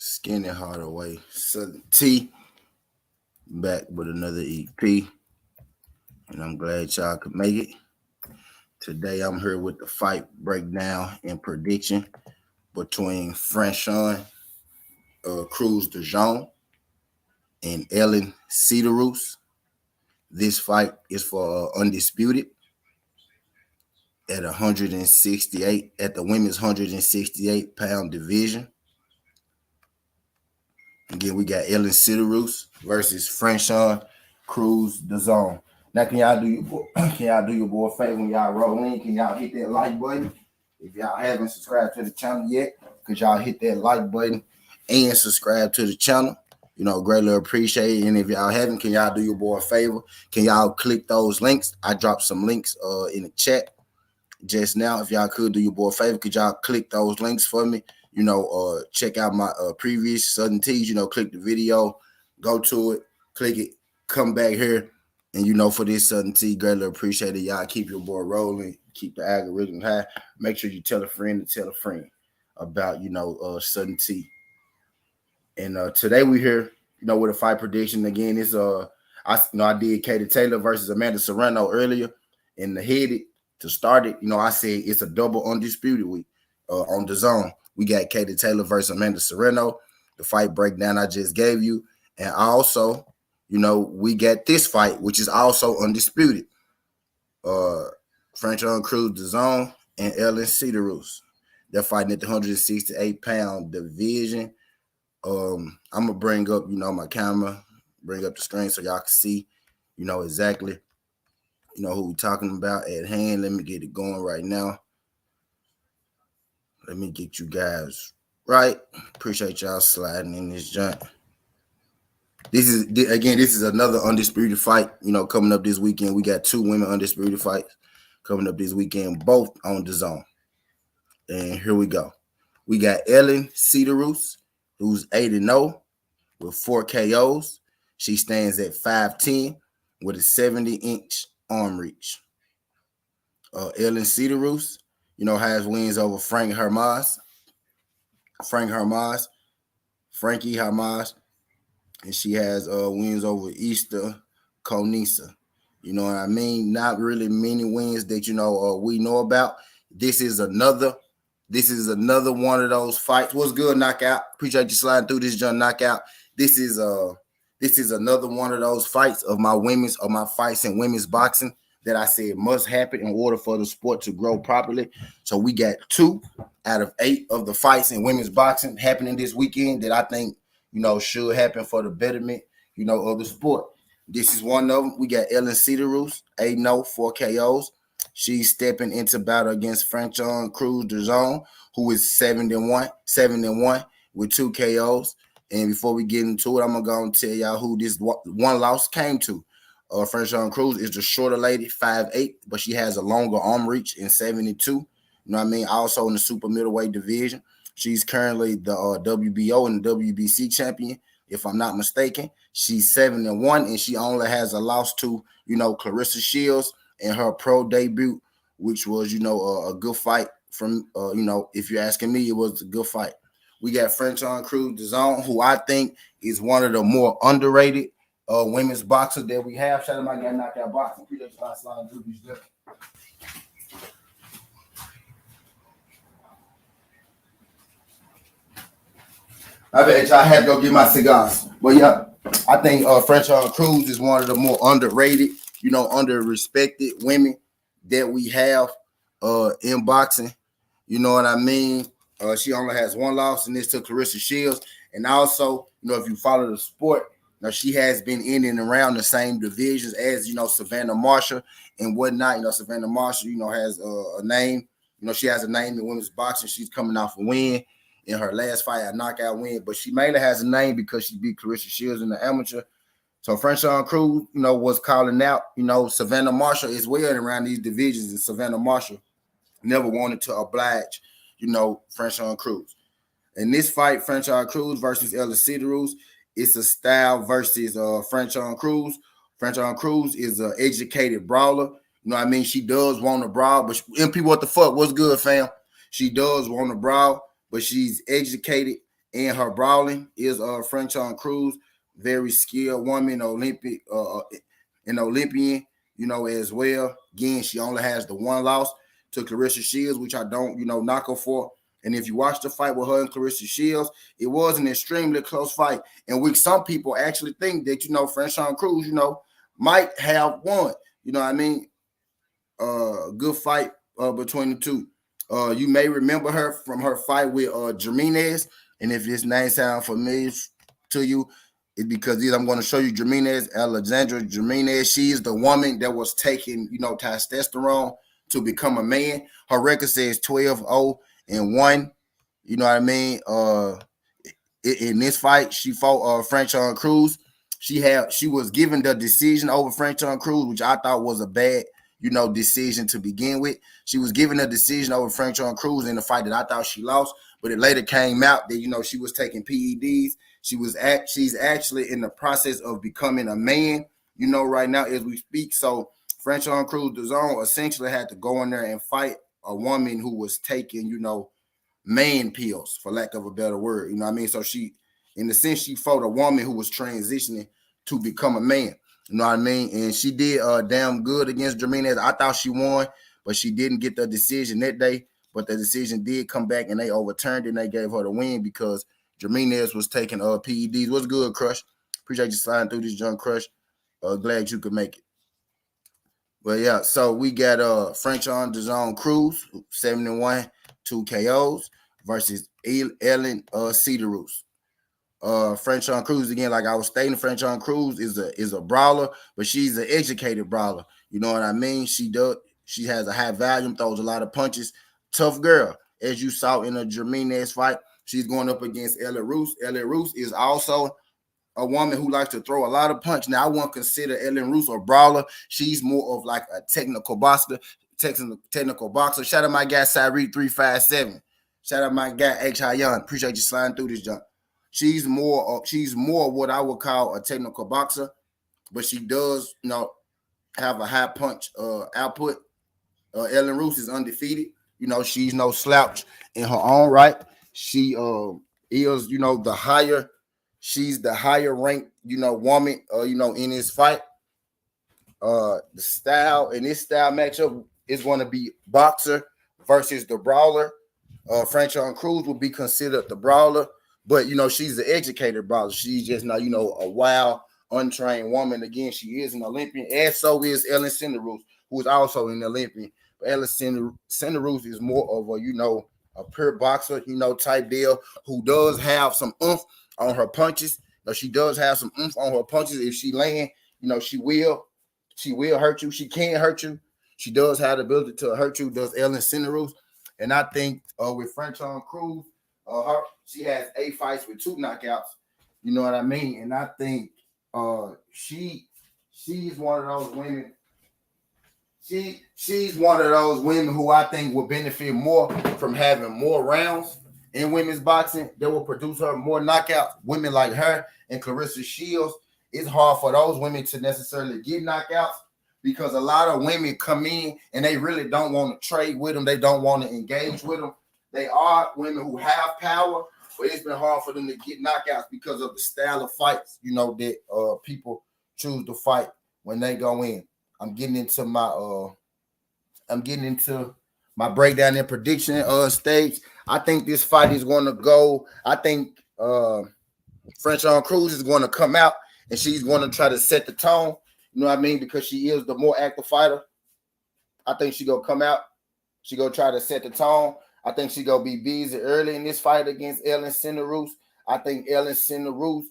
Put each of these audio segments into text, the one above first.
Skinny Hardaway, Southern T, back with another EP, and I'm glad y'all could make it. Today I'm here with the fight breakdown and prediction between Franchon Crews and Elin Cederroos. This fight is for undisputed at 168 at the women's 168-pound division. Again, we got Elin Cederroos versus Franchon Crews. Now, can y'all do your boy a favor when y'all roll in? Can y'all hit that like button? If y'all haven't subscribed to the channel yet, could y'all hit that like button and subscribe to the channel? Greatly appreciate it. And if y'all haven't, can y'all do your boy a favor? Can y'all click those links? I dropped some links in the chat just now. If y'all could do your boy a favor, could y'all click those links for me? Check out my previous Southern Tees, click the video, go to it, click it, come back here. And, for this Southern Tee, greatly appreciate it. Y'all keep your boy rolling, keep the algorithm high. Make sure you tell a friend about, Southern Tee. And today we here, with a fight prediction. Again, it's I did Katie Taylor versus Amanda Serrano earlier in the headed to start it. I said it's a double undisputed week on the zone. We got Katie Taylor versus Amanda Serrano, the fight breakdown I just gave you. And also, we got this fight, which is also undisputed. Franchon Crews, the zone, and Elin Cederroos. They're fighting at the 168-pound division. I'm going to bring up, my camera, bring up the screen so y'all can see, exactly, who we're talking about at hand. Let me get it going right now. Let me get you guys right. Appreciate y'all sliding in this joint. This is another undisputed fight, coming up this weekend. We got two women undisputed fights coming up this weekend, both on the zone. And here we go. We got Elin Cederroos, who's 8-0 with 4 KOs. She stands at 5'10" with a 70-inch arm reach. Elin Cederroos, has wins over Frankie Hermaz, and she has wins over Easter Conisa. You know what I mean? Not really many wins that we know about. This is another one of those fights. What's good, Knockout? Appreciate you sliding through this jump, Knockout. This is another one of those fights of my fights in women's boxing that I said must happen in order for the sport to grow properly. So we got 2 out of 8 of the fights in women's boxing happening this weekend that I think, should happen for the betterment, of the sport. This is one of them. We got Elin Cederroos, 8-0, 4 KOs. She's stepping into battle against Franchon Crews, the zone, who is 7-1 with 2 KOs. And before we get into it, I'm going to go and tell y'all who this one loss came to. Franchon Crews is the shorter lady, 5'8", but she has a longer arm reach in 72. You know what I mean? Also in the super middleweight division. She's currently the WBO and the WBC champion, if I'm not mistaken. She's 7-1, and she only has a loss to, Clarissa Shields in her pro debut, which was, a good fight from, if you're asking me, it was a good fight. We got Franchon Crews, the zone, who I think is one of the more underrated women's boxers that we have. Shout out to my guy, Knockout Boxing. Appreciate you sliding through these stuff. I bet y'all had to go get my cigars. But yeah, I think Franchon Crews is one of the more underrated, under-respected women that we have in boxing. You know what I mean? She only has 1 loss, and it's to Clarissa Shields. And also, if you follow the sport, she has been in and around the same divisions as, Savannah Marshall and whatnot. Savannah Marshall, has a name. She has a name in women's boxing. She's coming off a win in her last fight, a knockout win. But she mainly has a name because she beat Clarissa Shields in the amateur. So Franchon Crews, was calling out, Savannah Marshall as well around these divisions. And Savannah Marshall never wanted to oblige, Franchon Crews. In this fight, Franchon Crews versus Elin Cederroos, it's a style versus Franchon Crews. Franchon Crews is an educated brawler. You know what I mean? She does want to brawl, but and people, what the fuck? What's good, fam? She does want to brawl, but she's educated in her brawling is Franchon Crews, very skilled woman, an Olympian, as well. Again, she only has the one loss to Clarissa Shields, which I don't, knock her for. And if you watch the fight with her and Clarissa Shields, it was an extremely close fight, in which some people actually think that, Franchon Crews, might have won. You know what I mean? Good fight between the two. You may remember her from her fight with Jimenez. And if this name sounds familiar to you, it's because I'm going to show you Jimenez, Alexandra Jimenez. She is the woman that was taking, testosterone to become a man. Her record says 12-0-1. You know what I mean? In this fight, she fought Franchon Crews. She was given the decision over Franchon Crews, which I thought was a bad, decision to begin with. She was given a decision over Franchon Crews in the fight that I thought she lost, but it later came out that, she was taking PEDs. She's actually in the process of becoming a man, right now as we speak. So Franchon Crews, the zone, essentially had to go in there and fight a woman who was taking, man pills, for lack of a better word. You know what I mean? So she, in the sense, she fought a woman who was transitioning to become a man. You know what I mean? And she did damn good against Jimenez. I thought she won, but she didn't get the decision that day. But the decision did come back, and they overturned it, and they gave her the win because Jimenez was taking PEDs. What's good, Crush? Appreciate you sliding through this, Young Crush. Glad you could make it. But yeah, so we got Franchon Crews, 71, 2 KOs versus Elin Cederroos. Franchon Crews, again, like I was stating, Franchon Crews is a brawler, but she's an educated brawler. You know what I mean? She has a high volume, throws a lot of punches. Tough girl, as you saw in a Jimenez fight. She's going up against Elin Roos. Elin Roos is also a woman who likes to throw a lot of punch. Now, I won't consider Elin Roos a brawler. She's more of like a technical boxer. Shout out my guy Cyree357. Shout out my guy H. Hayan. Appreciate you sliding through this junk. She's more what I would call a technical boxer, but she does, have a high punch output. Elin Roos is undefeated. She's no slouch in her own right. She is, she's the higher ranked, woman, in this fight. The style in this style matchup is going to be boxer versus the brawler. Franchon Crews will be considered the brawler, but she's an educated brawler. She's just not, a wild, untrained woman. Again, she is an Olympian, and so is Elin Cederroos, who is also an Olympian. But Elin Cederroos is more of a pure boxer, type deal, who does have some oomph on her punches. She does have some oomph on her punches. If she land, she will hurt you. She can hurt you. She does have the ability to hurt you, does Elin Cederroos. And I think with Franchon Crews, she has 8 fights with 2 knockouts. You know what I mean? And I think she's one of those women. She's one of those women who I think will benefit more from having more rounds in women's boxing that will produce her more knockouts. Women like her and Clarissa Shields, it's hard for those women to necessarily get knockouts because a lot of women come in and they really don't want to trade with them. They don't want to engage with them. They are women who have power, but it's been hard for them to get knockouts because of the style of fights, that people choose to fight when they go in. I'm getting into my breakdown and prediction stage. I think this fight is going to go. I think Franchon Crews is going to come out and she's going to try to set the tone. You know what I mean? Because she is the more active fighter. I think she's going to come out. She's going to try to set the tone. I think she's going to be busy early in this fight against Elin Cederroos. I think Elin Cederroos,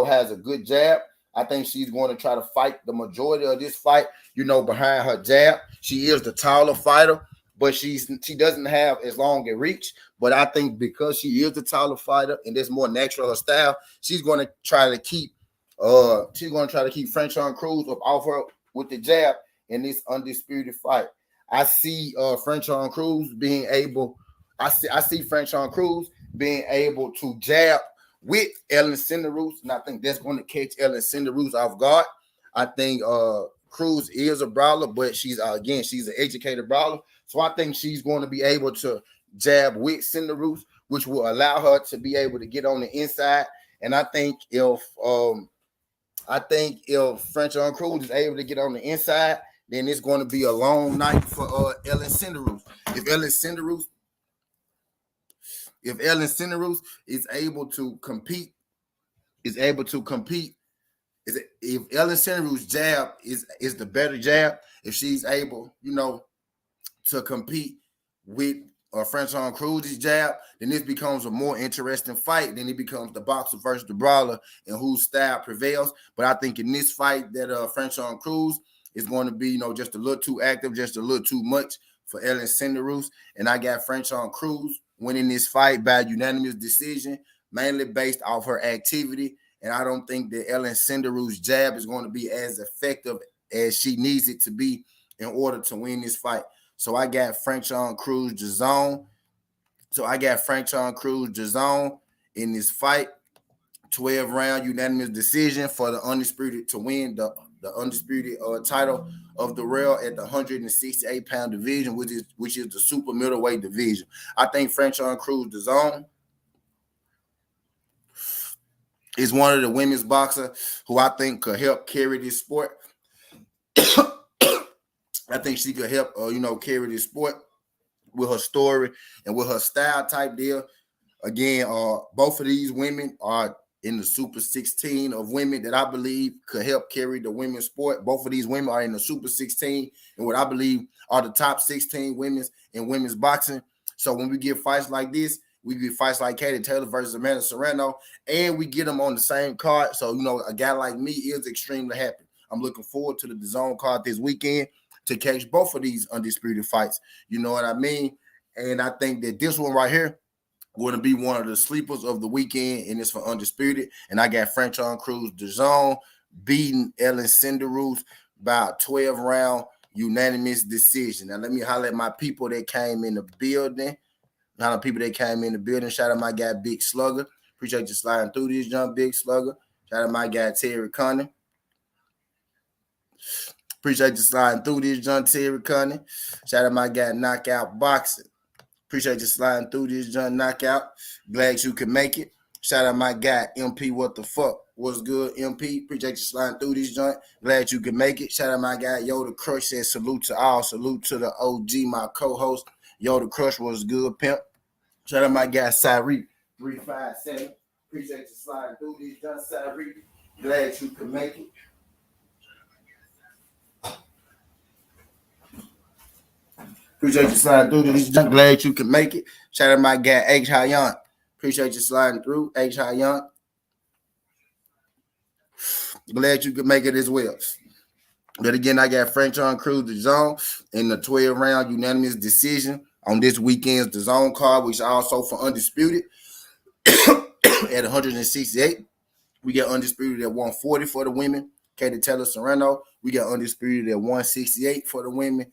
has a good jab. I think she's going to try to fight the majority of this fight, behind her jab. She is the taller fighter, but she doesn't have as long a reach. But I think because she is the taller fighter and that's more natural her style, she's going to try to keep Franchon Crews up off her with the jab in this undisputed fight. I see Franchon Crews being able. I see Franchon Crews being able to jab with Elin Cederroos, and I think that's going to catch Elin Cederroos off guard. I think Crews is a brawler, but she's an educated brawler, so I think she's going to be able to jab with Cederroos which will allow her to be able to get on the inside. And I think if Franchon Crews is able to get on the inside, then it's going to be a long night for Elin Cederroos. If Elin Cederroos is able to compete, if Elin Cederroos' jab is the better jab, if she's able, to compete with Franchon Crews' jab, then this becomes a more interesting fight. Then it becomes the boxer versus the brawler and whose style prevails. But I think in this fight that Franchon Crews is going to be, just a little too active, just a little too much for Elin Cederroos. And I got Franchon Crews winning this fight by unanimous decision, mainly based off her activity. And I don't think that Elin Cederroos' jab is going to be as effective as she needs it to be in order to win this fight. So I got Franchon Crews DAZN. In this fight. 12-round unanimous decision for the Undisputed to win the Undisputed title of the world at the 168-pound division, which is the super middleweight division. I think Franchon Crews DAZN is one of the women's boxers who I think could help carry this sport. I think she could help, carry this sport with her story and with her style type deal. Again, both of these women are in the Super 16 of women that I believe could help carry the women's sport. Both of these women are in the Super 16 and what I believe are the top 16 women in women's boxing. So when we get fights like this, we get fights like Katie Taylor versus Amanda Serrano, and we get them on the same card. So, a guy like me is extremely happy. I'm looking forward to the DAZN card this weekend to catch both of these undisputed fights. You know what I mean? And I think that this one right here going to be one of the sleepers of the weekend, and it's for undisputed. And I got Franchon Crews DAZN beating Elin Cederroos by a 12-round unanimous decision. Now, let me holler at my people that came in the building. Shout out my guy, Big Slugger. Appreciate you sliding through this jump, Big Slugger. Shout out my guy, Terry Cunning. Appreciate you sliding through this jump, Terry Cunning. Shout out my guy, Knockout Boxing. Appreciate you sliding through this jump, Knockout. Glad you could make it. Shout out my guy, MP. What the fuck? What's good, MP? Appreciate you sliding through this joint. Glad you could make it. Shout out my guy, Yoda Crush. Says salute to all. Salute to the OG, my co-host. Yoda Crush was good, pimp. Shout out my guy, Syreek 357. Appreciate you sliding through this joint, Syreek. Glad you could make it. Appreciate you sliding through this junk. Glad you can make it. Shout out my guy, H. Hayan. Appreciate you sliding through, H. Hayan. Glad you could make it as well. But again, I got Franchon Crews DAZN in the 12-round unanimous decision on this weekend's DAZN card, which is also for undisputed at 168. We got undisputed at 140 for the women. Katie Taylor Serrano. We got undisputed at 168 for the women.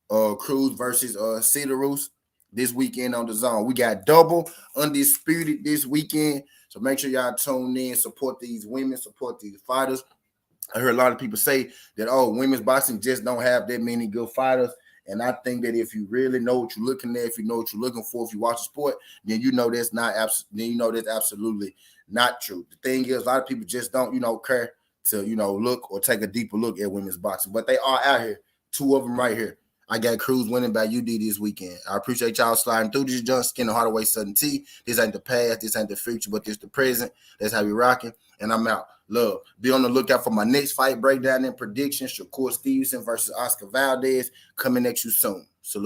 Crews versus Cederroos this weekend on DAZN. We got double undisputed this weekend. So make sure y'all tune in, support these women, support these fighters. I heard a lot of people say that, women's boxing just don't have that many good fighters. And I think that if you really know what you're looking at, if you know what you're looking for, if you watch the sport, then that's absolutely not true. The thing is, a lot of people just don't, care to, look or take a deeper look at women's boxing. But they are out here. Two of them right here. I got Crews winning by UD this weekend. I appreciate y'all sliding through this junk. Skin and Hardaway Southern T. This ain't the past. This ain't the future, but this the present. That's how we rocking. And I'm out. Love. Be on the lookout for my next fight breakdown and predictions. Shakur Stevenson versus Oscar Valdez coming at you soon.